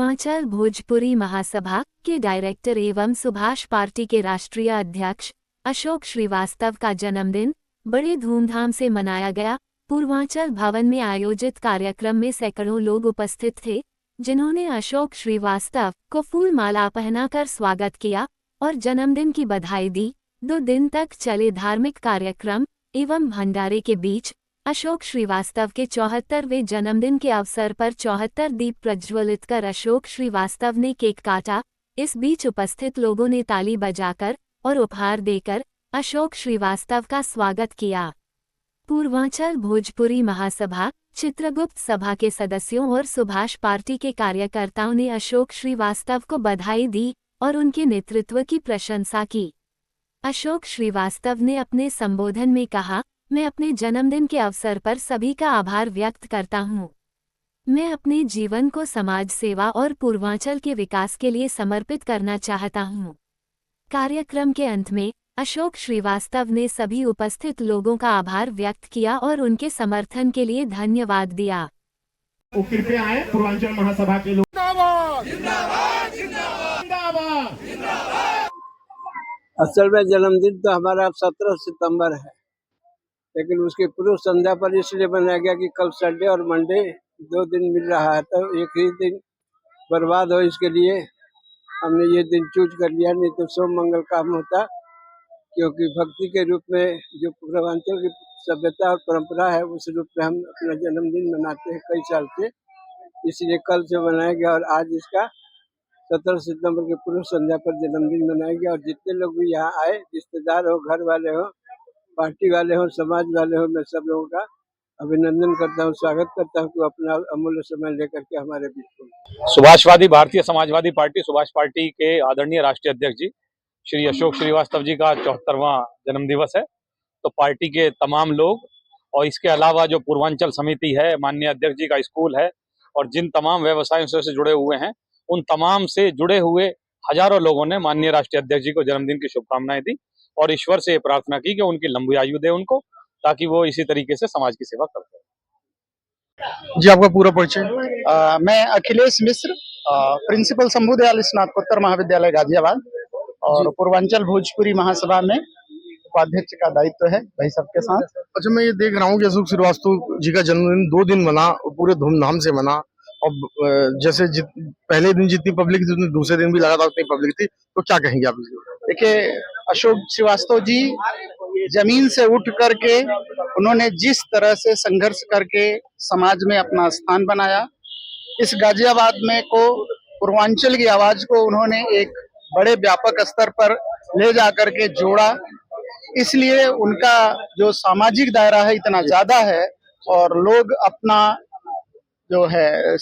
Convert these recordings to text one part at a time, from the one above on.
पूर्वांचल भोजपुरी महासभा के डायरेक्टर एवं सुभाष पार्टी के राष्ट्रीय अध्यक्ष अशोक श्रीवास्तव का जन्मदिन बड़े धूमधाम से मनाया गया। पूर्वांचल भवन में आयोजित कार्यक्रम में सैकड़ों लोग उपस्थित थे, जिन्होंने अशोक श्रीवास्तव को फूल माला पहनाकर स्वागत किया और जन्मदिन की बधाई दी। 2 दिन तक चले धार्मिक कार्यक्रम एवं भंडारे के बीच अशोक श्रीवास्तव के 74वें जन्मदिन के अवसर पर 74 दीप प्रज्वलित कर अशोक श्रीवास्तव ने केक काटा। इस बीच उपस्थित लोगों ने ताली बजाकर और उपहार देकर अशोक श्रीवास्तव का स्वागत किया। पूर्वांचल भोजपुरी महासभा, चित्रगुप्त सभा के सदस्यों और सुभाष पार्टी के कार्यकर्ताओं ने अशोक श्रीवास्तव को बधाई दी और उनके नेतृत्व की प्रशंसा की। अशोक श्रीवास्तव ने अपने संबोधन में कहा, मैं अपने जन्मदिन के अवसर पर सभी का आभार व्यक्त करता हूँ। मैं अपने जीवन को समाज सेवा और पूर्वांचल के विकास के लिए समर्पित करना चाहता हूँ। कार्यक्रम के अंत में अशोक श्रीवास्तव ने सभी उपस्थित लोगों का आभार व्यक्त किया और उनके समर्थन के लिए धन्यवाद दिया। कृपया आए पूर्वांचल महासभा के लोग। असल में जन्मदिन तो हमारा 17 सितंबर है, लेकिन उसकी पूर्व संध्या पर इसलिए बनाया गया कि कल संडे और मंडे 2 दिन मिल रहा है, तो एक ही दिन बर्बाद हो, इसके लिए हमने ये दिन चूज कर लिया। नहीं तो सोम मंगल काम होता, क्योंकि भक्ति के रूप में जो पूर्वांचल की सभ्यता और परंपरा है, उस रूप में हम अपना जन्मदिन मनाते हैं कई साल से, इसलिए कल से मनाया गया। और आज इसका 17 सितंबर के पूर्व संध्या पर जन्मदिन मनाया गया। और जितने लोग भी यहाँ आए, रिश्तेदार हो, घर वाले हो, पार्टी वाले हो, समाज वाले हो, मैं सब लोगों का अभिनंदन करता हूँ, स्वागत करता हूँ कि अपना अमूल्य समय लेकर के हमारे बीच में। सुभाषवादी भारतीय समाजवादी पार्टी सुभाष पार्टी के आदरणीय राष्ट्रीय अध्यक्ष जी श्री अशोक श्रीवास्तव जी का 74वां जन्म दिवस है। तो पार्टी के तमाम लोग और इसके अलावा जो पूर्वांचल समिति है, माननीय अध्यक्ष जी का स्कूल है और जिन तमाम व्यवसायों से जुड़े हुए हैं, उन तमाम से जुड़े हुए हजारों लोगों ने माननीय राष्ट्रीय अध्यक्ष जी को जन्मदिन की शुभकामनाएं दी और ईश्वर से ये प्रार्थना की कि उनकी लंबी आयु दे उनको, ताकि वो इसी तरीके से समाज की सेवा करते हैं। जी, आपका पूरा परिचय? मैं अखिलेश मिश्र, प्रिंसिपल शंभुदयाल स्नातकोत्तर महाविद्यालय गाजियाबाद और पूर्वांचल भोजपुरी महासभा में उपाध्यक्ष का दायित्व है भाई सबके साथ। अच्छा, मैं ये देख रहा हूँ कि अशोक श्रीवास्तव जी का जन्मदिन 2 दिन मना, पूरे धूमधाम से मना। और जैसे पहले दिन जितनी पब्लिक थी, दूसरे दिन भी लगातार उतनी पब्लिक थी, तो क्या कहेंगे आप? देखिए, अशोक श्रीवास्तव जी जमीन से उठ करके उन्होंने जिस तरह से संघर्ष करके समाज में अपना स्थान बनाया, इस गाजियाबाद में को पूर्वांचल की आवाज को उन्होंने एक बड़े व्यापक स्तर पर ले जाकर के जोड़ा। इसलिए उनका जो सामाजिक दायरा है इतना ज्यादा है और लोग अपना जो है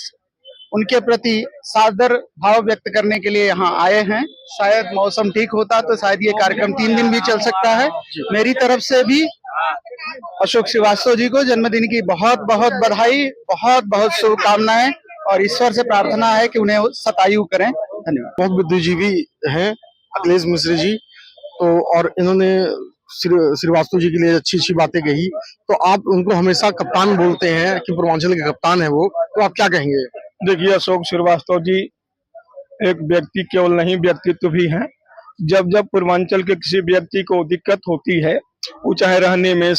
उनके प्रति सादर भाव व्यक्त करने के लिए यहाँ आए हैं। शायद मौसम ठीक होता तो शायद ये कार्यक्रम 3 दिन भी चल सकता है। मेरी तरफ से भी अशोक श्रीवास्तव जी को जन्मदिन की बहुत बहुत बधाई, बहुत बहुत शुभकामनाएं और ईश्वर से प्रार्थना है कि उन्हें शतायु करें। धन्यवाद। बहुत बुद्धिजीवी हैं अखिलेश मिश्र जी, तो और इन्होंने श्रीवास्तव जी के लिए अच्छी अच्छी बातें कही। तो आप उनको हमेशा कप्तान बोलते हैं कि पूर्वांचल के कप्तान है वो, तो आप क्या कहेंगे? देखिए, अशोक श्रीवास्तव जी एक व्यक्ति केवल नहीं, व्यक्तित्व भी हैं। जब जब पूर्वांचल के किसी व्यक्ति को दिक्कत होती है, वो चाहे रहने में,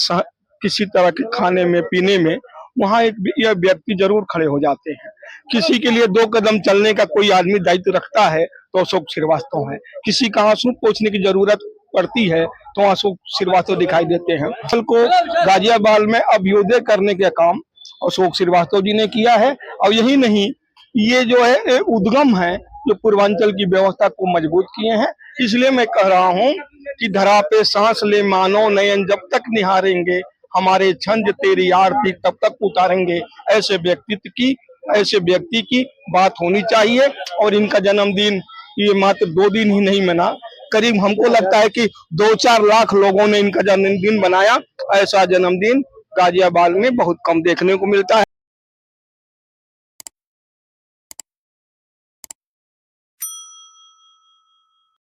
किसी तरह के खाने में, पीने में, वहाँ यह व्यक्ति जरूर खड़े हो जाते हैं। किसी के लिए 2 कदम चलने का कोई आदमी दायित्व रखता है तो अशोक श्रीवास्तव है। किसी का आंसू पोंछने की जरूरत पड़ती है तो अशोक श्रीवास्तव दिखाई देते हैं। फल को गाजियाबाद में अभ्युदय करने का काम अशोक श्रीवास्तव जी ने किया है। और यही नहीं, ये जो है उद्गम है जो पूर्वांचल की व्यवस्था को मजबूत किए हैं। इसलिए मैं कह रहा हूँ कि धरा पे सांस ले मानो नयन जब तक निहारेंगे, हमारे छंद तेरी आरती तब तक उतारेंगे। ऐसे व्यक्ति की बात होनी चाहिए। और इनका जन्मदिन ये मात्र 2 दिन ही नहीं मना, करीब हमको लगता है कि 2-4 लाख लोगों ने इनका जन्मदिन बनाया। ऐसा जन्मदिन गाजियाबाद में बहुत कम देखने को मिलता है।